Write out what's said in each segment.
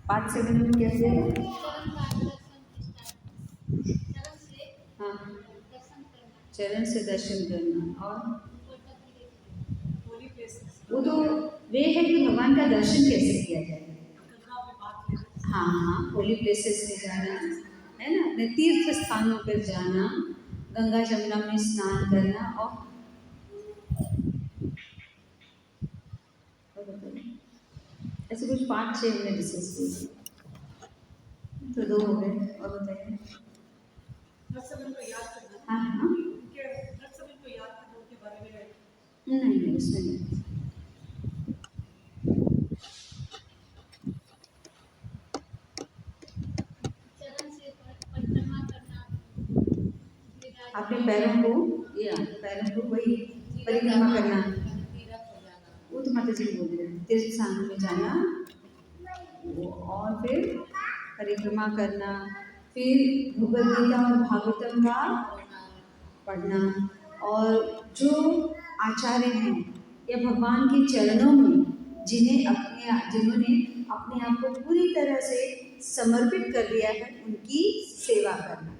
पाठ 7 में कैसे है? हाँ, चरण से दर्शन करना। और वो तो वे है कि भगवान का दर्शन कैसे किया जाए। हाँ हाँ, होली प्लेसेस में जाना है ना, अपने तीर्थ स्थानों पर जाना, गंगा जमुना में स्नान करना। और ऐसे कुछ 5-6 हमने डिस्कस किए, तो 2 हो गए। और बताइए। हाँ हाँ, नहीं उसमें नहीं। अपने पैरों को, या पैरों को वही परिक्रमा करना, वो तो माता जी बोल रहे हैं, तीर्थ स्थानों में जाना और फिर परिक्रमा करना, फिर भगवद गीता और भागवतम का पढ़ना। और जो आचार्य हैं या भगवान के चरणों में जिन्होंने अपने आप को पूरी तरह से समर्पित कर दिया है, उनकी सेवा करना,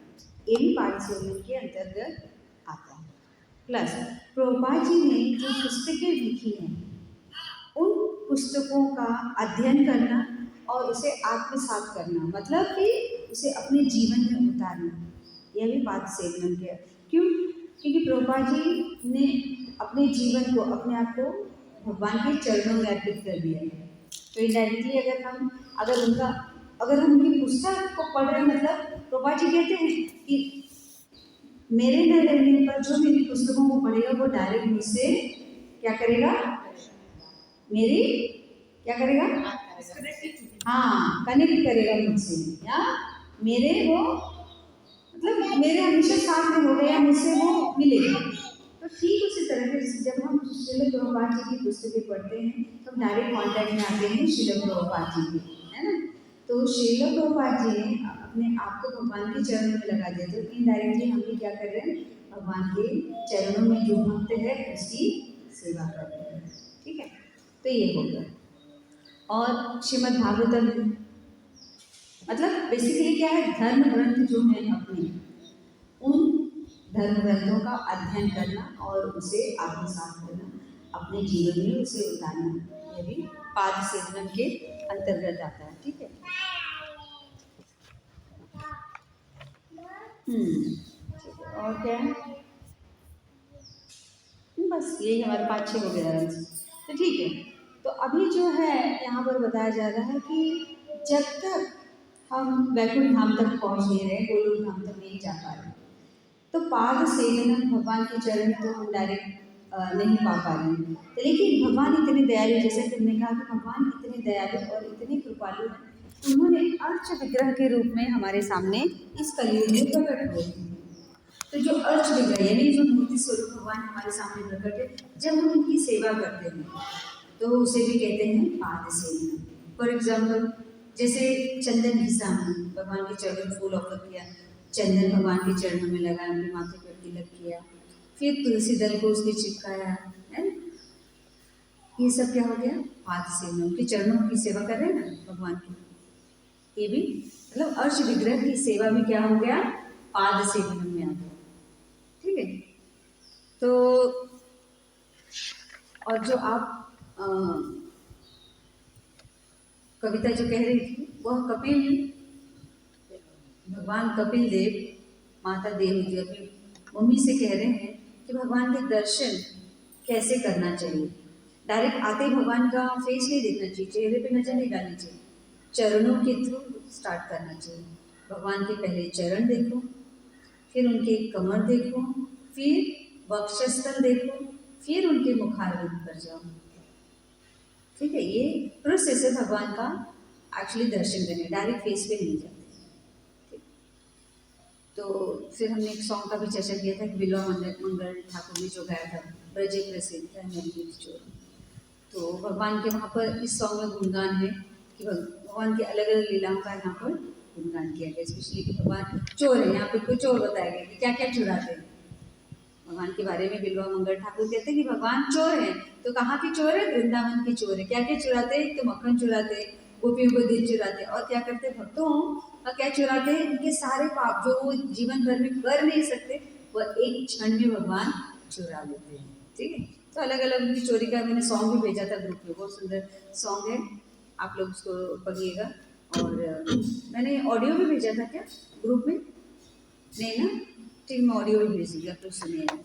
ये भी पारिसेवन के अंतर्गत आता है। प्लस प्रभुपाद जी ने जो पुस्तकें लिखी हैं, उन पुस्तकों का अध्ययन करना और उसे आत्मसात करना, मतलब कि उसे अपने जीवन में उतारना, यह भी पाद सेवन के। क्यों? क्योंकि प्रभुपाद जी ने अपने जीवन को, अपने आप को भगवान के चरणों में अर्पित कर दिया है। तो इनडायरेक्टली अगर हम उनकी पुस्तक को पढ़ रहे हैं, मतलब प्रभुपाद जी कहते हैं कि मेरे न रहने पर जो मेरी पुस्तकों को पढ़ेगा वो डायरेक्ट मुझसे क्या करेगा, मेरी क्या करेगा, हाँ, कनेक्ट करेगा मुझसे, या मेरे वो मतलब मेरे हमेशा साथ में होगा या मुझसे वो मिलेगा। तो ठीक उसी तरह से जब हम श्रील प्रभुपाद जी की पुस्तकें पढ़ते हैं तो हम डायरेक्ट कॉन्टैक्ट में आते हैं श्रील प्रभुपाद जी के, है ना। तो श्रील प्रभुपाद जी ने अपने आप को भगवान के चरणों में लगा दिया, तो इनडायरेक्टली हम भी क्या कर रहे हैं, भगवान के चरणों में जो भक्त है उसकी सेवा कर रहे हैं। ठीक है, तो ये हो गया। और श्रीमद् भागवतम मतलब बेसिकली क्या है, धर्म ग्रंथ जो है अपने, उन धर्म ग्रंथों का अध्ययन करना और उसे आत्मसात करना, अपने जीवन में उसे उतारना, यह भी पाद सेवन के अंतर्गत आता है। ठीक है, ठीक है। और क्या है, बस यही हमारे 5-6 हो गया। तो ठीक है, तो अभी जो है यहाँ पर बताया जा रहा है कि जब तक हम वैकुंठ धाम तक पहुँच नहीं रहे, गोलोक धाम तक नहीं जा पा रहे, तो पाद सेवन, भगवान के चरण तो हम डायरेक्ट नहीं पा पा रहे हैं। लेकिन भगवान इतने दयालु, जैसे तुमने कहा कि भगवान इतने दयालु और इतने कृपालु हैं, उन्होंने अर्च विग्रह के रूप में हमारे सामने इस कलयुग में प्रकट हुए। तो जो अर्च विग्रह यानी जो मूर्ति स्वरूप भगवान हमारे सामने प्रकट है, जब हम उनकी सेवा करते हैं तो उसे भी कहते हैं पाद सेवन। फॉर एग्जाम्पल, जैसे चंदन घिसा, भगवान के चरण फूल ऑफर किया, चंदन भगवान के चरणों में लगाया, उनके माथे पर तिलक किया, फिर तुलसी दल को उसके चिपकाया, है, ये सब क्या हो गया, पाद सेवन। उनके चरणों की सेवा कर रहे हैं ना भगवान की, ये भी मतलब अर्च विग्रह की सेवा भी क्या हो गया, पाद सेवन में आ गया। ठीक है, तो और जो आप कविता जो कह रही थी, वह कपिल, भगवान कपिल देव माता देवहूति अपनी मम्मी से कह रहे हैं कि भगवान के दर्शन कैसे करना चाहिए। डायरेक्ट आते ही भगवान का फेस नहीं देखना चाहिए, चेहरे पे नजर नहीं डालनी चाहिए, चरणों के थ्रू स्टार्ट करना चाहिए। भगवान के पहले चरण देखो, फिर उनके कमर देखो, फिर वक्षस्थल देखो, फिर उनके मुखारविंद पर जाओ। ठीक है, ये प्रोसेस है भगवान का एक्चुअली दर्शन करने, डायरेक्ट फेस पे नहीं जाते। तो फिर हमने एक सॉन्ग का भी चर्चा किया था कि बिल्वा मंगल ठाकुर ने जो गाया था, ब्रजे प्रसिद्ध है नवनीत चोर। तो भगवान के वहाँ पर इस सॉन्ग में गुणगान है कि भगवान की अलग अलग लीलाओं का यहाँ पर गुणगान किया गया, स्पेशली कि भगवान चोर है। यहाँ पर कोई चोर बताया गया कि क्या क्या चुराते हैं भगवान के बारे में। बिल्वा मंगल ठाकुर कहते हैं कि भगवान चोर है, तो कहाँ के चोर है, वृंदावन के चोर है। क्या क्या चुराते हैं, तो मक्खन चुराते, गोपियों को दिल चुराते हैं। और क्या करते हैं, भक्तों का क्या चुराते हैं, उनके सारे पाप जो वो जीवन भर में कर नहीं सकते वह एक क्षण में भगवान चुरा लेते हैं। ठीक है, तो अलग अलग उनकी चोरी का मैंने सॉन्ग भी भेजा था ग्रुप में, बहुत सुंदर सॉन्ग है, आप लोग उसको पढ़िएगा। और मैंने ऑडियो भी भेजा था क्या ग्रुप में, नहीं ना, ठीक, मैं ऑडियो भी भेजूंगी, आप लोग सुनिएगा।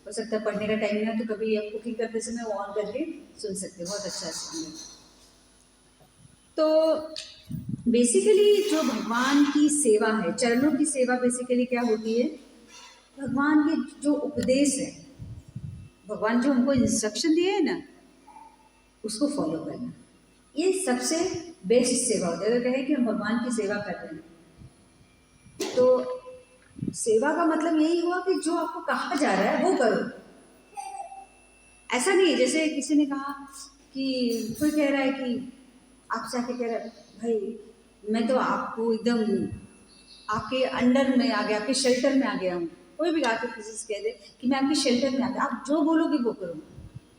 हो सकता है पढ़ने का टाइम ना, तो कभी आप कुकिंग करते समय वो ऑन करके सुन सकते हैं, बहुत अच्छा सॉन्ग है। तो बेसिकली जो भगवान की सेवा है, चरणों की सेवा बेसिकली क्या होती है, भगवान के जो उपदेश है, भगवान जो हमको इंस्ट्रक्शन दिए है ना, उसको फॉलो करना, ये सबसे बेस्ट सेवा होती है। अगर कहें कि हम भगवान की सेवा कर रहे हैं, तो सेवा का मतलब यही हुआ कि जो आपको कहा जा रहा है वो करो। ऐसा नहीं है जैसे किसी ने कहा कि कोई कह रहा है कि आपसे आके कह रहा है, भाई मैं तो आपको एकदम आपके अंडर में आ गया, आपके शेल्टर में आ गया हूँ। कोई भी आके किसी से कह दे कि मैं आपके शेल्टर में आ गया, आप जो बोलोगे वो करो,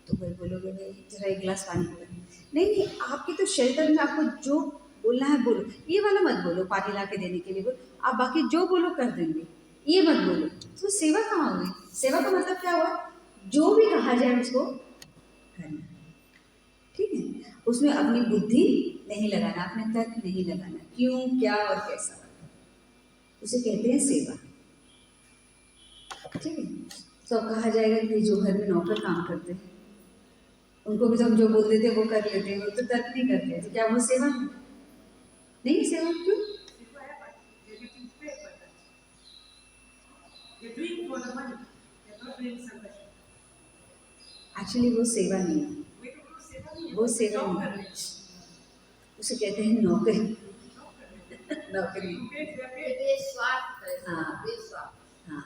तो भाई बोलोगे भाई जरा एक गिलास पानी पिला, नहीं, आपके तो शेल्टर में आपको जो बोलना है बोलो, ये वाला मत बोलो पानी ला के देने के लिए बोलो, आप बाकी जो बोलो कर देंगे, ये मत बोलो। तो सेवा कहाँ हुई? सेवा का मतलब क्या हुआ, जो भी कहा जाए उसको करना, ठीक है, उसमें अपनी बुद्धि नहीं लगाना, अपने तर्क नहीं लगाना, क्यों क्या और कैसा, उसे कहते हैं सेवा। ठीक है, तो कहा जाएगा कि जो घर में नौकर काम करते हैं उनको भी तो हम जो बोल देते हैं वो कर लेते हैं, वो तो तर्क नहीं करते, तो क्या वो सेवा नहीं? सेवा क्यों? एक्चुअली वो सेवा नहीं है, वो सेवा नहीं है, उसे कहते हैं नौकरी। नौकरी, हाँ हाँ,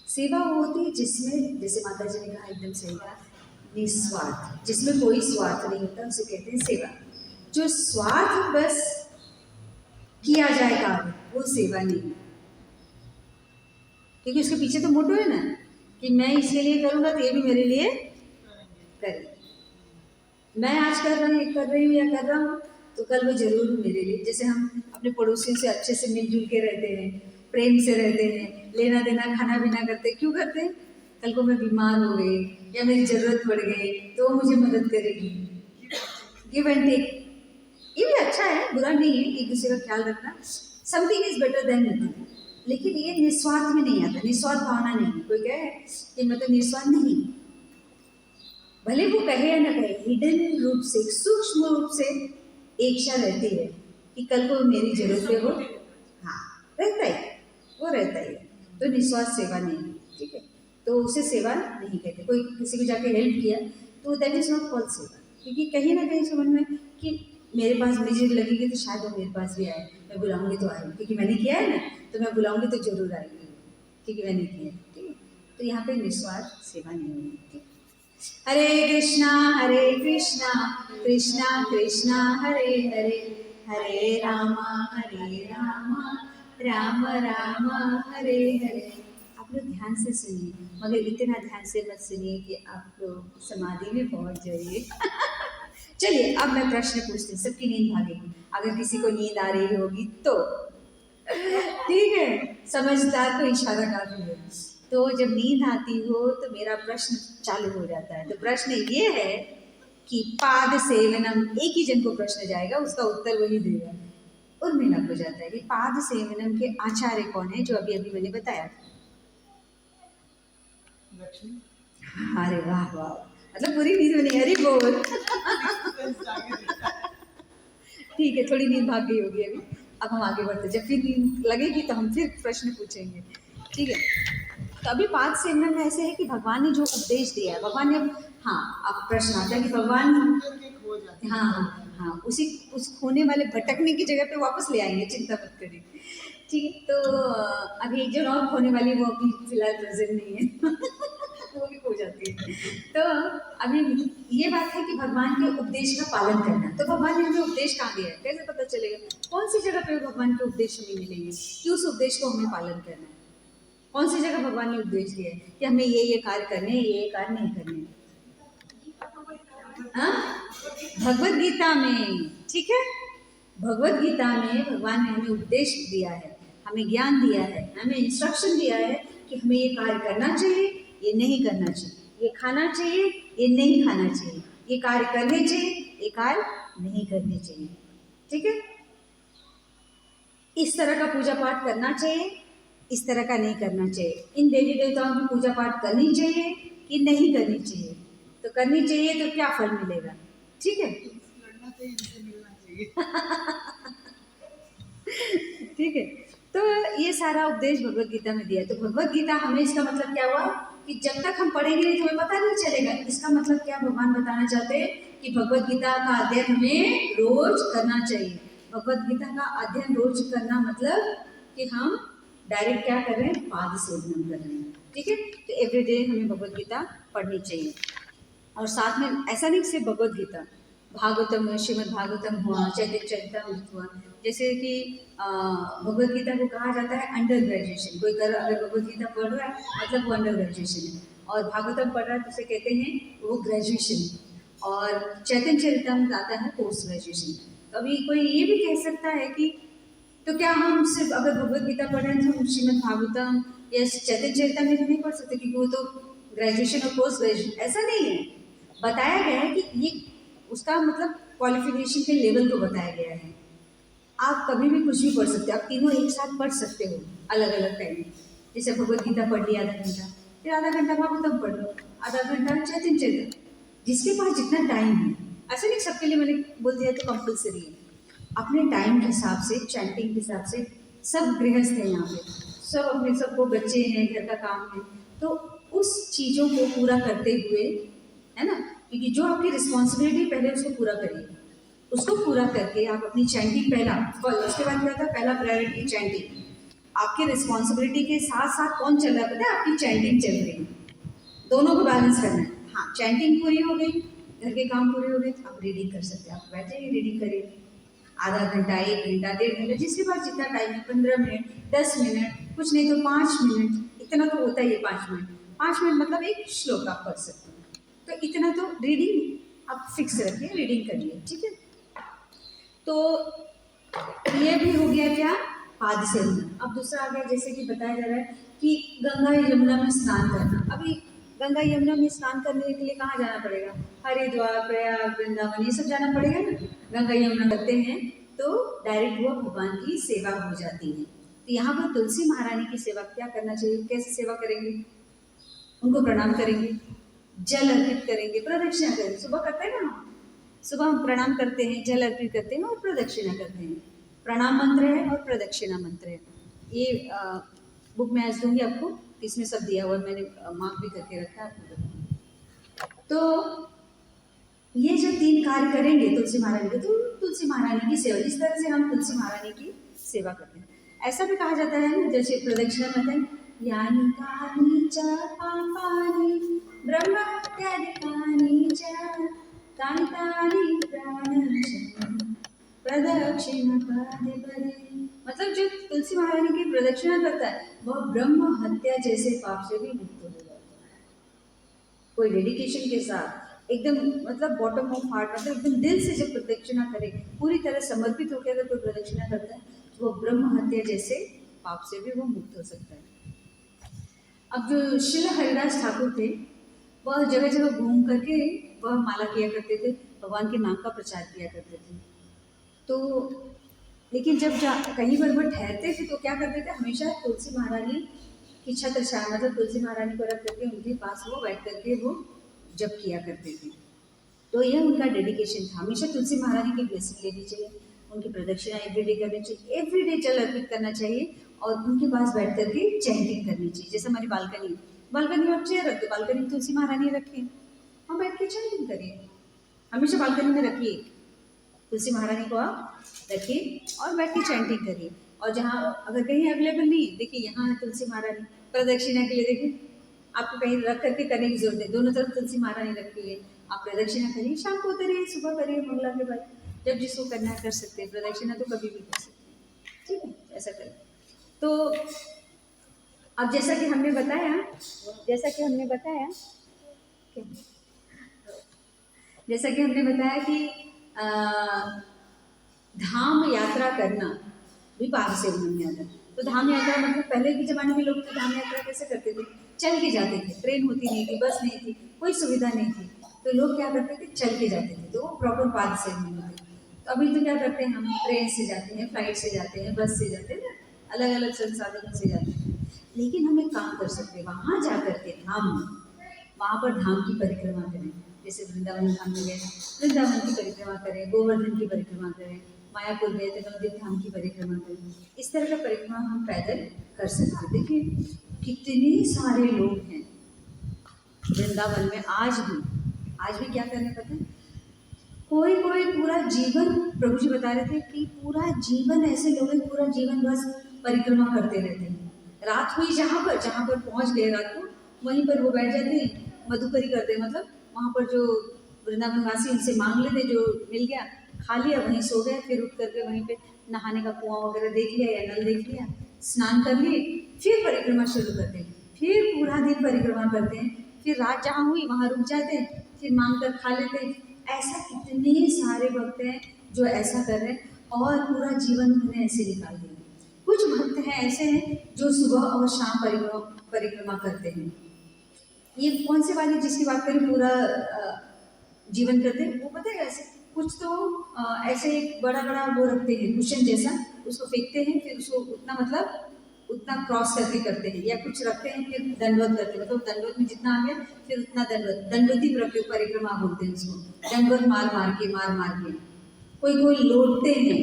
सेवा वो होती है जिसमें, जैसे माता जी ने कहा एकदम सही कहा, निस्वार्थ, जिसमें कोई स्वार्थ नहीं होता, उसे कहते हैं सेवा। जो स्वार्थ बस किया जाए कार्य, वो सेवा नहीं है, क्योंकि उसके पीछे तो मोटो है ना कि मैं इसके लिए करूँगा तो ये भी मेरे लिए करे। मैं आज कर रही हूँ या कर रहा हूँ तो कल वो जरूर मेरे लिए। जैसे हम अपने पड़ोसियों से अच्छे से मिलजुल के रहते हैं, प्रेम से रहते हैं, लेना देना खाना पीना करते हैं, क्यों करते हैं? कल को मैं बीमार हो गई या मेरी ज़रूरत पड़ गई तो वो मुझे मदद करेगी, गिव एंड टेक, ये भी अच्छा है, बुरा नहीं है, एक दूसरे का ख्याल रखना, something is better than nothing. लेकिन ये निस्वार्थ में नहीं आता, निस्वार्थ भावना नहीं है। कोई कहे कि मैं तो निस्वार्थ नहीं, भले वो कहे या न कहे, हिडन रूप से, सूक्ष्म रूप से इच्छा रहती है कि कल को मेरी जरूरत है, वो हाँ रहता है, वो रहता है, तो निस्वार्थ सेवा नहीं है। ठीक है, तो उसे सेवा नहीं कहते। कोई किसी को जाके हेल्प किया तो दैट इज नॉट कॉल्ड सेवा, क्योंकि कहीं ना कहीं समझ में कि मेरे पास मुझे लगेगी तो शायद वो मेरे पास भी आए, मैं बुलाऊंगी तो आएगी, क्योंकि मैंने किया है ना, तो मैं बुलाऊंगी तो जरूर आएगी, क्योंकि मैंने किया है। ठीक है, तो यहाँ पे निस्वार्थ सेवा नहीं है। ठीक, हरे कृष्णा कृष्णा कृष्णा हरे हरे, हरे रामा राम राम हरे हरे। आप लोग ध्यान से सुनिए, मगर इतना ध्यान से मत सुनिए कि आप लोग समाधि में पहुंच जाइए। चलिए अब मैं प्रश्न पूछती हूँ, सबकी नींद भागेगी, अगर किसी को नींद आ रही होगी तो ठीक है, समझदार को इशारा काफी है। तो जब नींद आती हो तो मेरा प्रश्न चालू हो जाता है। तो प्रश्न ये है कि पाद सेवनम, एक ही जन को प्रश्न जाएगा, उसका उत्तर वही देगा। उर्मिला को जाता है कि पाद सेवनम के आचार्य कौन है, जो अभी अभी मैंने बताया। अरे वाह वाह, मतलब पूरी नींद में नहीं, अरे बोल ठीक है, थोड़ी नींद भाग गई होगी अभी। अब हम आगे बढ़ते, जब फिर नींद लगेगी तो हम फिर प्रश्न पूछेंगे। ठीक है, तो अभी पाद सेवनम में ऐसे है कि भगवान ने जो उपदेश दिया है, भगवान ने, हाँ अब प्रश्न आता है कि भगवान, हाँ हाँ हाँ, उस खोने वाले भटकने की जगह पे वापस ले आएंगे, चिंता मत करिए। ठीक है, तो अभी एक जो और खोने वाली वो अभी फिलहाल प्रेजेंट नहीं है वो भी खो जाती है। तो अभी ये बात है कि भगवान के उपदेश का पालन करना। तो भगवान ने हमें उपदेश कहाँ दिया है, कैसे पता चलेगा? कौन सी जगह पे भगवान के उपदेश हमें मिलेंगे कि उस उपदेश को हमें पालन करना है? कौन सी जगह भगवान ने उपदेश दिया है कि हमें ये कार्य करने, ये कार्य नहीं करने? हाँ, भगवत गीता में। ठीक है, भगवत गीता में भगवान ने हमें उपदेश दिया है, हमें ज्ञान दिया है, हमें इंस्ट्रक्शन दिया है कि हमें ये कार्य करना चाहिए, ये नहीं करना चाहिए, ये खाना चाहिए, ये नहीं खाना चाहिए, ये कार्य करने चाहिए, ये कार्य नहीं करने चाहिए। ठीक है, इस तरह का पूजा पाठ करना चाहिए, इस तरह का नहीं करना चाहिए, इन देवी देवताओं की पूजा पाठ करनी चाहिए कि नहीं करनी चाहिए, तो करनी चाहिए तो क्या फल मिलेगा। ठीक है ठीक है, तो ये सारा उपदेश भगवत गीता में दिया है। तो भगवत गीता हमें, इसका मतलब क्या हुआ कि जब तक हम पढ़ेंगे नहीं तो हमें पता नहीं चलेगा। इसका मतलब क्या भगवान बताना चाहते हैं कि भगवत गीता का अध्ययन हमें रोज करना चाहिए। भगवत गीता का अध्ययन रोज करना मतलब कि हम डायरेक्ट क्या कर रहे हैं, पाद सेवनम कर रहे हैं। ठीक है, तो एवरीडे हमें भगवत गीता पढ़नी चाहिए। और साथ में ऐसा नहीं सिर्फ भगवत गीता, भागवतम, श्रीमद् भागवतम हुआ, चैतन्य चरितामृत हुआ, जैसे कि भगवत गीता को कहा जाता है अंडर ग्रेजुएशन। कोई अगर भगवत गीता पढ़ रहा है मतलब वो अंडर ग्रेजुएशन है, और भागवतम पढ़ रहा है तो उसे कहते हैं वो ग्रेजुएशन, और चैतन्य चरितामृत आता है पोस्ट ग्रेजुएशन। तो अभी कोई ये भी कह सकता है कि तो क्या हम सिर्फ अगर भगवत गीता पढ़ रहे हैं तो हम श्रीमद् भागवतम या चैतन्य चरितामृत नहीं पढ़ सकते क्योंकि वो तो ग्रेजुएशन और पोस्ट ग्रेजुएशन, ऐसा नहीं है। बताया गया है कि ये उसका मतलब क्वालिफिकेशन के लेवल को बताया गया है। आप कभी भी कुछ भी पढ़ सकते हो, आप तीनों एक साथ पढ़ सकते हो अलग अलग टाइम में। जैसे भगवत गीता पढ़ लिया आधा घंटा, फिर आधा घंटा भागवतम पढ़ लो, आधा घंटा चैतन्य चरित, जिसके पास जितना टाइम है। ऐसा नहीं सबके लिए मैंने बोल दिया तो कंपलसरी है, अपने टाइम के हिसाब से, चैंटिंग के हिसाब से। सब गृहस्थ हैं यहाँ पे, सब अपने, सबको बच्चे हैं, घर का काम है, तो उस चीज़ों को पूरा करते हुए, है ना, क्योंकि जो आपकी रिस्पॉन्सिबिलिटी पहले उसको पूरा करिए, उसको पूरा करके आप अपनी चैंटिंग पहला, उसके बाद क्या था, पहला प्रायोरिटी चैंटिंग। आपकी रिस्पॉन्सिबिलिटी के साथ साथ कौन चल रहा है पता है, आपकी चैंटिंग चल रही है, दोनों को बैलेंस करना है। हाँ, चैंटिंग पूरी हो गई, घर के काम पूरे हो गए, तो आप रीडिंग कर सकते हैं। आप बैठे रीडिंग करिए, आधा घंटा, 1 घंटा, 1.5 घंटा, जिसके पास जितना टाइम है, 15 मिनट, 10 मिनट, कुछ नहीं तो 5 मिनट, इतना तो होता ही है। 5 मिनट, 5 मिनट मतलब एक श्लोक आप पढ़ सकते हैं, तो इतना तो रीडिंग आप फिक्स रखिए, रीडिंग करिए। ठीक है, तो ये भी हो गया क्या, पाद सेवन। अब दूसरा आ गया, जैसे कि बताया जा रहा है कि गंगा यमुना में स्नान करना। अभी गंगा यमुना में स्नान करने के लिए कहाँ जाना पड़ेगा, हरिद्वार, प्रयाग, वृंदावन, ये सब जाना पड़ेगा ना। गंगा यमुना करते हैं तो डायरेक्ट वो भगवान की सेवा हो जाती है। तो यहाँ पर तुलसी महारानी की सेवा क्या करना चाहिए, कैसे सेवा करेंगे, उनको प्रणाम करेंगे, जल अर्पित करेंगे, प्रदक्षिणा करेंगे। सुबह करते हैं ना, सुबह हम प्रणाम करते हैं, जल अर्पित करते हैं और प्रदक्षिणा करते हैं। प्रणाम मंत्र है और प्रदक्षिणा मंत्र है। ये बुक में आज दूंगी आपको, इसमें सब दिया हुआ, मैंने मार्क भी करके रखा है आपको। तो ये जो 3 कार्य करेंगे तुलसी महारानी के, तो तुलसी महारानी की सेवा, इस तरह से हम तुलसी महारानी की सेवा करते हैं। ऐसा भी कहा जाता है ना, जैसे प्रदक्षिणा करते हैं, यानी कानी च पापानि ब्रह्मत्यादिकानि च तानि तानि प्राणशः प्रदक्षिणा पादे पदे। मतलब जो तुलसी महारानी की प्रदक्षिणा करता है वह ब्रह्म हत्या जैसे पाप से भी मुक्त हो जाता है। कोई डेडिकेशन के साथ एकदम, मतलब बॉटम ऑफ हार्ट, मतलब एकदम दिल से जब प्रदक्षिणा करे, पूरी तरह समर्पित होकर अगर कोई प्रदक्षिणा करता है तो वो ब्रह्म हत्या जैसे पाप से भी वो मुक्त हो सकता है। अब जो श्री हरिदास ठाकुर थे, वह जगह जगह घूम करके वह माला किया करते थे, भगवान के नाम का प्रचार किया करते थे। तो लेकिन जब कहीं पर वो ठहरते थे तो क्या करते थे, हमेशा तुलसी महारानी की छत्र छाया, मतलब तुलसी महारानी को रख करके उनके पास वो बैठ करके वो जप किया करते थे। तो यह उनका डेडिकेशन था, हमेशा तुलसी महारानी की ब्लेसिंग लेनी चाहिए, उनकी प्रदक्षिणा एवरीडे करनी चाहिए, एवरीडे जल अर्पित करना चाहिए, और उनके पास बैठ करके चैंटिंग करनी चाहिए। जैसे हमारी बालकनी, बालकनी में आप चेयर रख दो, बालकनी में तुलसी महारानी रखें, हम बैठ के चैंटिंग करिए, हमेशा बालकनी में रखिए तुलसी महारानी को, आप रखिए और बैठ के चैंटिंग करिए। और जहाँ अगर कहीं अवेलेबल नहीं, देखिए यहाँ है तुलसी महारानी, प्रदक्षिणा के लिए देखिए आपको कहीं रख करके करने की जरूरत है, दोनों तरफ तुलसी महारानी रखी है, आप प्रदक्षिणा करिए, शाम को उतरिए, सुबह करिए, मंगला के बाद, जब जिसको करना है कर सकते हैं, प्रदक्षिणा तो कभी भी कर सकते हैं। ठीक है, ऐसा करें। तो अब जैसा कि हमने बताया, जैसा कि हमने बताया कि धाम यात्रा करना भी पाप से में आता है। तो धाम यात्रा मतलब पहले के ज़माने में लोग तो धाम यात्रा कैसे करते थे, चल के जाते थे, ट्रेन होती नहीं थी, बस नहीं थी, कोई सुविधा नहीं थी, तो लोग क्या करते थे, चल के जाते थे, तो वो प्रॉपर पाथ से नहीं होते। तो अभी तो क्या करते हैं, हम ट्रेन से जाते हैं, फ्लाइट से जाते हैं, बस से जाते हैं ना, अलग अलग संसाधनों से जाते हैं। लेकिन हम एक काम कर सकते हैं, वहाँ जा करके धाम में, वहाँ पर धाम की परिक्रमा करें। जैसे वृंदावन धाम में गए, वृंदावन की परिक्रमा करें, गोवर्धन की परिक्रमा करें, मायापुर गए तो नवद्वीप धाम की परिक्रमा करें। इस तरह का परिक्रमा हम पैदल कर सकते हैं। देखिए कितने सारे लोग हैं वृंदावन में आज भी क्या कर रहे हैं पता है, कोई कोई पूरा जीवन, प्रभु जी बता रहे थे कि पूरा जीवन ऐसे लोग हैं, पूरा जीवन बस परिक्रमा करते रहते हैं। रात हुई जहाँ पर पहुँच गए रात को, वहीं पर वो बैठ जाते हैं, मधुकरी करते हैं, मतलब वहाँ पर जो वृंदावन वासी उनसे मांग लेते, जो मिल गया खा लिया, वहीं सो गए, फिर उठ करके वहीं पे नहाने का कुआं वगैरह देख लिया या नल देख लिया, स्नान कर लिए, फिर परिक्रमा शुरू करते हैं, फिर पूरा दिन परिक्रमा करते हैं, फिर रात जहाँ हुई वहाँ रुक जाते हैं, फिर मांग कर खा लेते हैं। ऐसा कितने सारे भक्त हैं जो ऐसा कर रहे हैं और पूरा जीवन उन्हें ऐसे निकाल दिया। कुछ भक्त हैं ऐसे हैं जो सुबह और शाम परिक्रमा करते हैं। ये कौन से वाले जिसकी बात करें पूरा जीवन करते हैं, वो पता है ऐसे कुछ तो ऐसे एक बड़ा बड़ा वो रखते हैं कुशन जैसा, उसको फेंकते हैं, फिर उसको उतना मतलब उतना क्रॉस करके करते हैं, या कुछ रखते हैं फिर दंडवत करते हैं, मतलब दंडवत में जितना आ गया फिर उतना दंडवती परिक्रमा बोलते हैं उसको, दंडवत मार मार के। कोई लौटते हैं,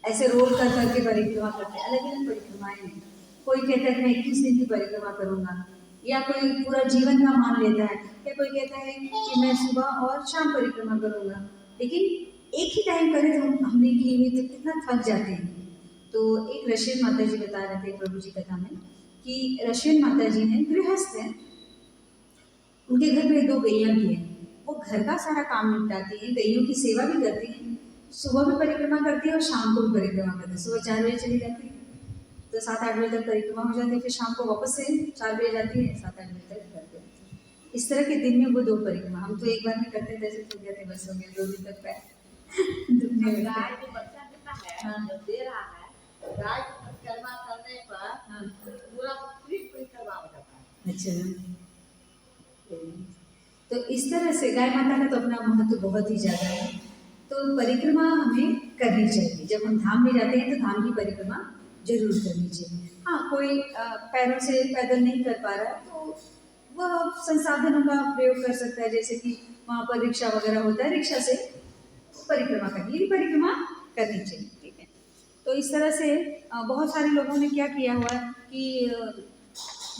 ऐसे रोल कर करके परिक्रमा करते हैं, अलग अलग परिक्रमाएं हैं। कोई कहता है कि मैं 21 दिन की परिक्रमा करूंगा, या कोई पूरा जीवन का मान लेता है, या कोई कहता है कि मैं सुबह और शाम परिक्रमा करूंगा। लेकिन एक ही टाइम करें तो हमने की हुई तो कितना थक जाते हैं। तो एक रशियन माता जी बता रहे थे प्रभु जी कथा में कि रशियन माता जी हैं, गृहस्थ हैं, उनके घर में 2 गैया भी हैं, वो घर का सारा काम निपटाती हैं, गैयों की सेवा भी करती हैं, सुबह भी परिक्रमा करती है और शाम को भी परिक्रमा करती है। सुबह 4 बजे चली जाती है तो 7-8 बजे तक परिक्रमा हो जाती है, फिर शाम को वापस से 4 बजे जाती है, 7-8 बजे तक घर पे आती है। इस तरह के दिन में वो 2 परिक्रमा, हम तो एक बार में करते थे, ऐसे छूट जाते, बस हो गया 2 दिन तक पैर दुखने लगता है। हाँ दे रहा है, गाय परिक्रमा करने पर पूरा परिक्रमा हो जाता है। अच्छा, तो इस तरह से गाय माता का तो अपना महत्व बहुत ही ज़्यादा है। तो परिक्रमा हमें करनी चाहिए, जब हम धाम में जाते हैं तो धाम की परिक्रमा जरूर करनी चाहिए। हाँ, कोई पैरों से पैदल नहीं कर पा रहा है तो वह संसाधनों का प्रयोग कर सकता है, जैसे कि वहाँ पर रिक्शा वगैरह होता है, रिक्शा से परिक्रमा करनी, ये परिक्रमा करनी चाहिए। ठीक है, तो इस तरह से बहुत सारे लोगों ने क्या किया हुआ है कि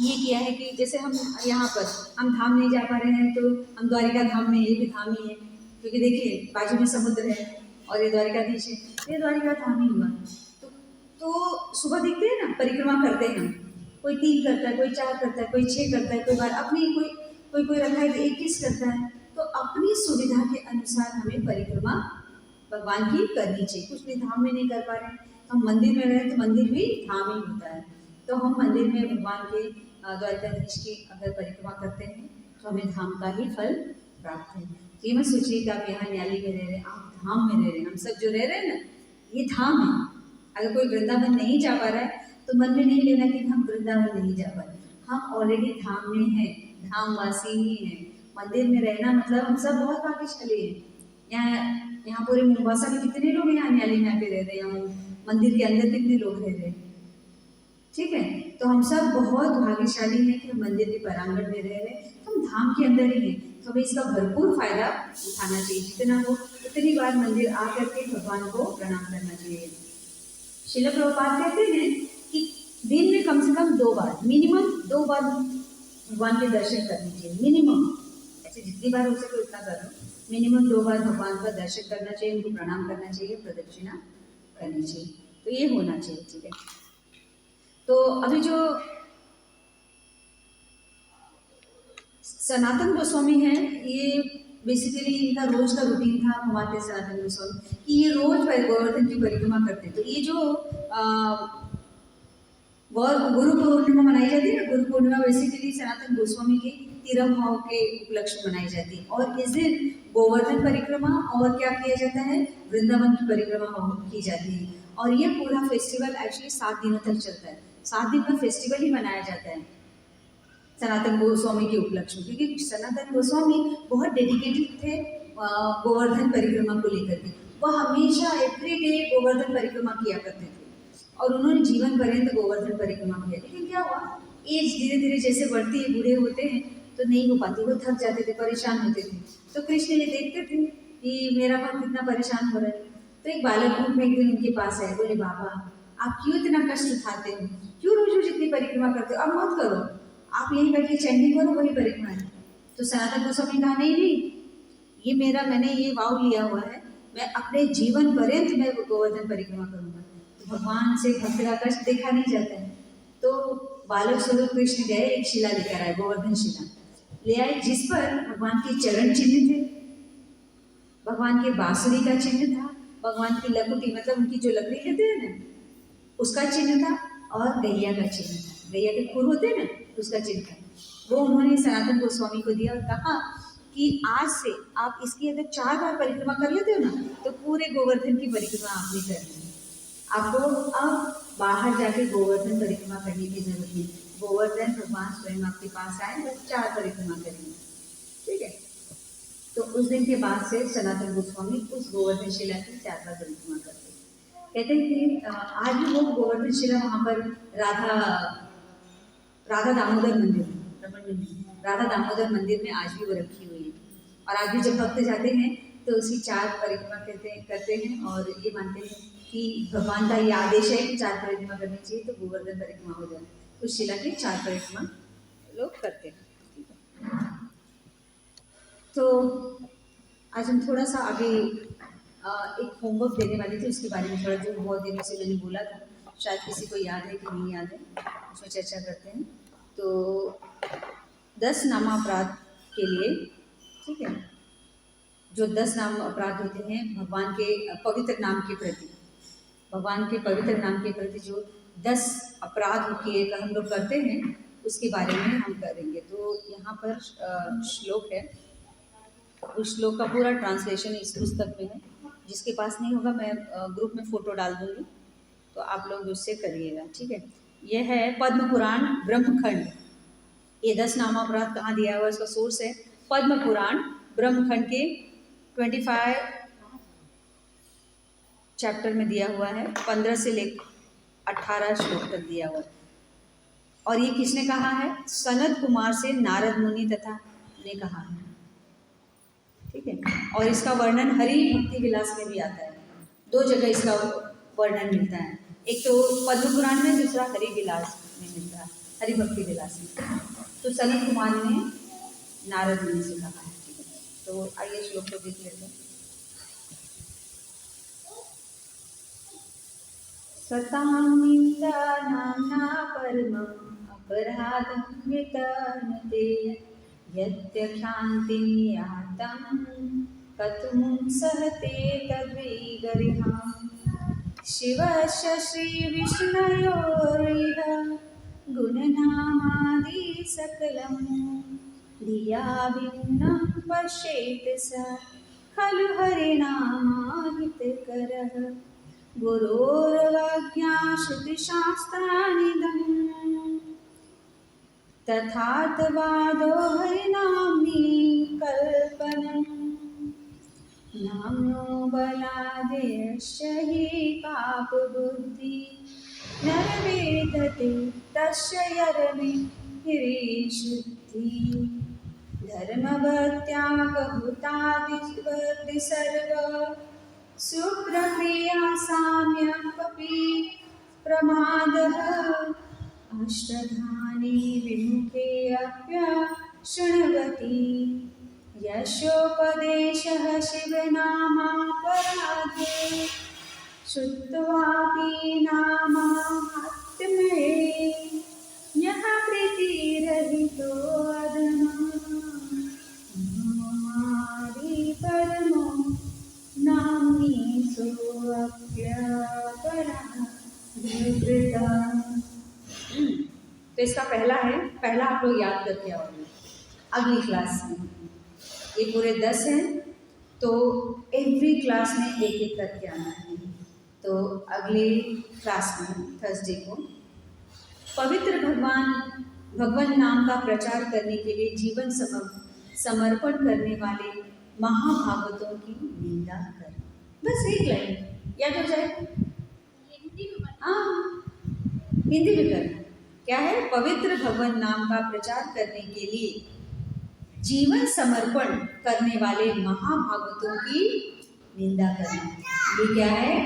ये किया है कि जैसे हम यहाँ पर हम धाम नहीं जा पा रहे हैं तो हम द्वारिका धाम में, ये भी धाम ही है, क्योंकि देखिए बाजू में समुद्र है और ये द्वारिकाधीश है, ये द्वारिका धाम ही हुआ। तो सुबह देखते हैं ना, परिक्रमा करते हैं हम, कोई 3 करता है, कोई 4 करता है, कोई 6 करता है, कोई बार अपनी कोई रखा है तो 21 करता है। तो अपनी सुविधा के अनुसार हमें परिक्रमा भगवान की करनी चाहिए। कुछ भी धाम में नहीं कर पा रहे हैं तो हम मंदिर में रहें तो मंदिर भी धाम ही होता है, तो हम मंदिर में भगवान के द्वारिकाधीश की अगर परिक्रमा करते हैं तो हमें धाम का ही फल प्राप्त है। ये मत सोचिए कि आप यहाँ न्याली में रह रहे हैं, आप धाम में रह रहे हैं। हम सब जो रह रहे हैं ना, ये धाम है। अगर कोई वृंदावन नहीं जा पा रहा है तो मन में नहीं लेना कि हम वृंदावन नहीं जा पा रहे, हम ऑलरेडी धाम में हैं, धामवासी ही हैं। मंदिर में रहना मतलब हम सब बहुत भाग्यशाली हैं। यहाँ पूरे मुंबासा में कितने लोग यहाँ न्याली में आके रह रहे हैं, यहाँ मंदिर के अंदर कितने लोग रह रहे हैं। ठीक है, तो हम सब बहुत भाग्यशाली हैं कि हम मंदिर के प्रांगण में रह रहे हैं, तो हम धाम के अंदर ही हैं, तो हमें इसका भरपूर फायदा उठाना चाहिए। जितना हो उतनी बार मंदिर आ करके भगवान को प्रणाम करना चाहिए। श्रील प्रभुपाद कहते हैं कि दिन में कम से कम 2 बार, मिनिमम 2 बार भगवान के दर्शन करने चाहिए, मिनिमम। ऐसे जितनी बार हो सके उतना करो, मिनिमम 2 बार भगवान का दर्शन करना चाहिए, उनको प्रणाम करना चाहिए, प्रदक्षिणा करनी चाहिए, तो ये होना चाहिए। ठीक है, तो अभी जो सनातन गोस्वामी हैं, ये बेसिकली इनका रोज का रूटीन था। हम हमारे सनातन गोस्वामी कि ये रोज गोवर्धन की परिक्रमा करते हैं। तो ये जो गुरु पूर्णिमा मनाई जाती है ना। गुरु पूर्णिमा बेसिकली सनातन गोस्वामी के तिरुभाव के उपलक्ष्य मनाई जाती है। और इस दिन गोवर्धन परिक्रमा और क्या किया जाता है, वृंदावन की परिक्रमा की जाती है। और ये पूरा फेस्टिवल एक्चुअली 7 दिनों तक चलता है। 7 दिन का फेस्टिवल ही मनाया जाता है सनातन गोस्वामी के उपलक्ष्य में, क्योंकि सनातन गोस्वामी बहुत डेडिकेटेड थे गोवर्धन परिक्रमा को लेकर के। वह हमेशा एवरी डे गोवर्धन परिक्रमा किया करते थे और उन्होंने जीवन पर्यंत गोवर्धन परिक्रमा किया। लेकिन क्या हुआ, एज धीरे धीरे जैसे बढ़ती है, बूढ़े होते हैं तो नहीं हो पाती, वो थक जाते थे, परेशान होते थे। तो कृष्ण ये देखते थे कि मेरा भक्त इतना परेशान हो रहा है, तो एक बालक रूप में एक दिन उनके पास आए, बोले बाबा आप क्यों इतना कष्ट उठाते हो, क्यों रोज रोज इतनी परिक्रमा करते हो, अब मत करो, आप यहीं बैठ के चंडी करो, वही परिक्रमा है। तो सनातन गोस्वामी ने कहा नहीं नहीं, ये मैंने ये वाव लिया हुआ है, मैं अपने जीवन पर्यंत मैं गोवर्धन परिक्रमा करूंगा। तो भगवान से भक्त का कष्ट देखा नहीं जाता है। तो बालक स्वरूप कृष्ण गए, एक शिला लेकर आए, गोवर्धन शिला ले आए, जिस पर भगवान के चरण चिन्ह थे, भगवान के बांसुरी का चिन्ह था, भगवान की लकुटी मतलब उनकी जो लकड़ी लेते हैं ना उसका चिन्ह था, और गैया का चिन्ह था, गैया के खुर होते हैं ना उसका चिन्ह था। वो उन्होंने सनातन गोस्वामी को दिया और कहा कि आज से आप इसकी अगर 4 बार परिक्रमा कर लेते हो ना तो पूरे गोवर्धन की परिक्रमा आपने कर ली। आपको अब बाहर जाके गोवर्धन परिक्रमा करने की जरूरत नहीं, गोवर्धन भगवान स्वयं आपके पास आए, बस 4 परिक्रमा करेंगे, ठीक है। तो उस दिन के बाद से सनातन गोस्वामी उस गोवर्धन शिला की 4 बार परिक्रमा करते हैं। कहते हैं कि आज भी वो गोवर्धन शिला वहाँ पर राधा दामोदर मंदिर, राधा दामोदर मंदिर में आज भी वो रखी हुई है। और आज भी जब भक्त जाते हैं तो उसकी 4 परिक्रमा करते हैं और ये मानते हैं कि भगवान का ये आदेश है कि 4 परिक्रमा करनी चाहिए, तो गोवर्धन परिक्रमा हो जाए। उस शिला की 4 परिक्रमा लोग करते हैं, ठीक है। तो आज हम थोड़ा सा आगे एक होमवर्क देने वाली थी, उसके बारे में थोड़ा, जो बहुत दिनों से मैंने बोला था, शायद किसी को याद है कि नहीं याद है, उसमें चर्चा करते हैं। तो 10 नाम अपराध के लिए, ठीक है, जो 10 नाम अपराध होते हैं भगवान के पवित्र नाम के प्रति, भगवान के पवित्र नाम के प्रति जो 10 अपराध किए हम लोग करते हैं उसके बारे में हम करेंगे। तो यहाँ पर श्लोक है, उस श्लोक का पूरा ट्रांसलेशन इस पुस्तक में है, जिसके पास नहीं होगा मैं ग्रुप में फ़ोटो डाल दूँगी, तो आप लोग उससे करिएगा, ठीक है। यह है पद्म पुराण ब्रह्मखंड। ये 10 नामा अपराध कहाँ दिया हुआ है, इसका सोर्स है पद्म पुराण ब्रह्मखंड के 25 चैप्टर में दिया हुआ है, 15 से लेकर 18 श्लोक तक दिया हुआ है। और ये किसने कहा है, सनत कुमार से नारद मुनि तथा ने कहा है, ठीक है। और इसका वर्णन हरि भक्ति विलास में भी आता है, 2 जगह इसका वर्णन मिलता है, एक तो पद्म पुराण में, दूसरा हरि विलास में मिलता है, हरि भक्ति विलास में। तो सनत कुमार ने नारद मुनि से कहा है, ठीक है। तो आइए श्लोक को देख लेते हैं। सतां निंदा नाम्ना परमम् अपराधं वितनते, यत्यक्षान्तिं यातं कथं सहते तद्विगर्हाम्। शिवस्य श्रीविष्णयोरिह गुणनामादि सकलं, धिया भिन्नं पश्येत् स खलु हरिनामाहितकरः। गुरोरवज्ञा श्रुतिशास्त्रानिदं, तथार्थवादो हरिनाम्नि कल्पनम्। नाम्नो बलादेयस्य हि पापबुद्धि, नरवेदते तस्य यरमे हिरीशुद्धि। धर्मभक्त्यागभूतादिवृत्ति सर्व, सुप्रक्रिया साम्यमपि प्रमादः। अष्टधानि विमुखे अप्यशृण्वति, यशोपदेशः शिवनामापराधे। श्रुत्वापि नामात्मये यः प्रीतिरहितो अधमः। महामारी परमो नाम्नि सोऽप्यपराधकृतः। तो इसका पहला आप लोग याद करके आओगे अगली क्लास में। ये पूरे 10 हैं, तो एवरी क्लास में एक एक करके आना है। तो अगले क्लास में थर्सडे को पवित्र भगवान नाम का प्रचार करने के लिए जीवन समर्पण करने वाले महाभागवतों की निंदा कर। बस एक लाइन याद हो जाए। हाँ, हिंदी में कर। क्या है? पवित्र भगवान नाम का प्रचार करने के लिए जीवन समर्पण करने वाले महाभागवतों की निंदा करना, ये क्या है?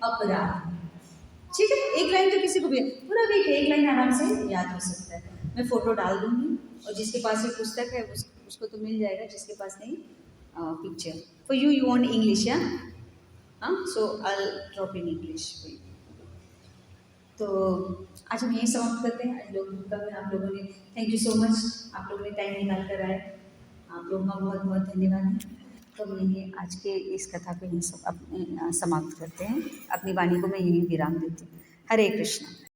अपराध। ठीक है, एक लाइन तो किसी को भी पूरा भी एक लाइन आराम से याद हो सकता है। मैं फोटो डाल दूंगी और जिसके पास ये पुस्तक है उसको तो मिल जाएगा, जिसके पास नहीं picture. For you want English? या सो आई ड्रॉप इन इंग्लिश। तो आज हम यही समाप्त करते हैं। आज लोग आप लोगों ने थैंक यू सो मच, आप लोगों ने टाइम निकाल कर आए, आप लोगों का बहुत बहुत धन्यवाद है। तो हम यही आज के इस कथा को यहीं समाप्त करते हैं। अपनी वाणी को मैं यहीं विराम देती हूँ। हरे कृष्ण।